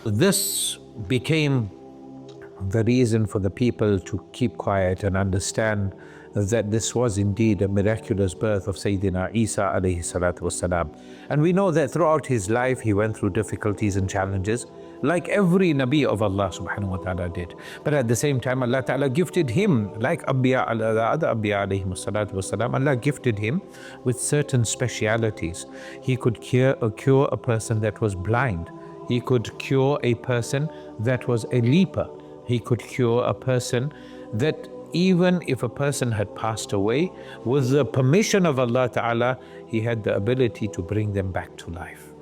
This became the reason for the people to keep quiet and understand that this was indeed a miraculous birth of Sayyidina Isa alayhi salatu wasalam. And we know that throughout his life he went through difficulties and challenges like every Nabi of Allah subhanahu wa ta'ala did. But at the same time Allah ta'ala gifted him, like Anbiya, other Anbiya alayhi salatu wasalam, Allah gifted him with certain specialities. He could cure a person that was blind. He could cure a person that was a leper. He could cure a person that even if a person had passed away, with the permission of Allah Ta'ala, he had the ability to bring them back to life.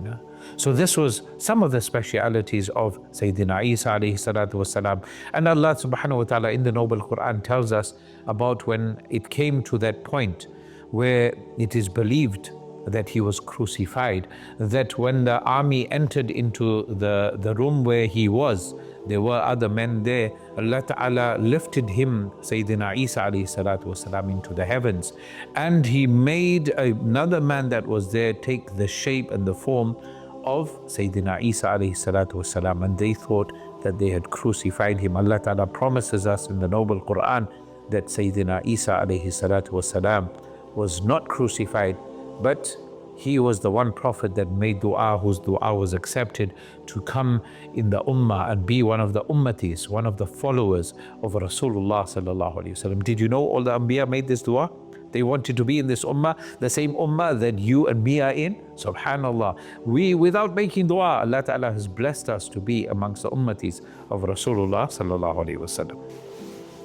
Yeah? So this was some of the specialities of Sayyidina Isa alayhi salatu wasalam. And Allah subhanahu wa ta'ala in the Noble Qur'an tells us about when it came to that point where it is believed that he was crucified, that when the army entered into the room where he was, there were other men there. Allah Ta'ala lifted him, Sayyidina Isa alayhi salatu wasalam, into the heavens, and he made another man that was there take the shape and the form of Sayyidina Isa alayhi salatu wasalam, and they thought that they had crucified him. Allah Ta'ala promises us in the Noble Qur'an that Sayyidina Isa alayhi salatu wasalam was not crucified, but he was the one prophet that made dua, whose dua was accepted, to come in the ummah and be one of the ummatis, one of the followers of Rasulullah sallallahu alaihi wasallam. Did you know all the Anbiya made this dua? They wanted to be in this ummah, the same ummah that you and me are in. Subhanallah. We, without making dua, Allah Ta'ala has blessed us to be amongst the ummatis of Rasulullah sallallahu alaihi wasallam.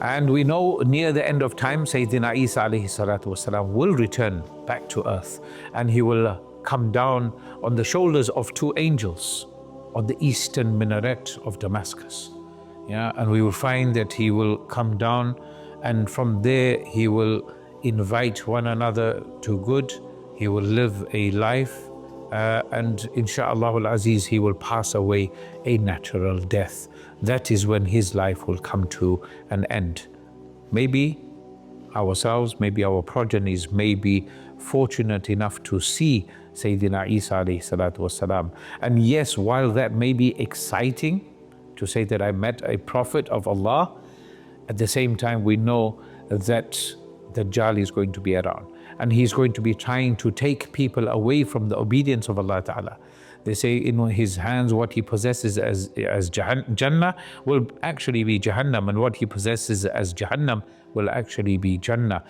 And we know near the end of time, Sayyidina Isa alayhi salatu wasalam will return back to earth, and he will come down on the shoulders of two angels on the eastern minaret of Damascus. Yeah, and we will find that he will come down, and from there he will invite one another to good. He will live a life, and insha'Allah al-Aziz, he will pass away a natural death. That is when his life will come to an end. Maybe ourselves, maybe our progenies may be fortunate enough to see Sayyidina Isa alayhi salatu wasalam. And yes, while that may be exciting to say that I met a prophet of Allah, at the same time we know that Dajjal is going to be around, and he's going to be trying to take people away from the obedience of Allah Ta'ala. They say in his hands what he possesses as Jannah will actually be Jahannam, and what he possesses as Jahannam will actually be Jannah.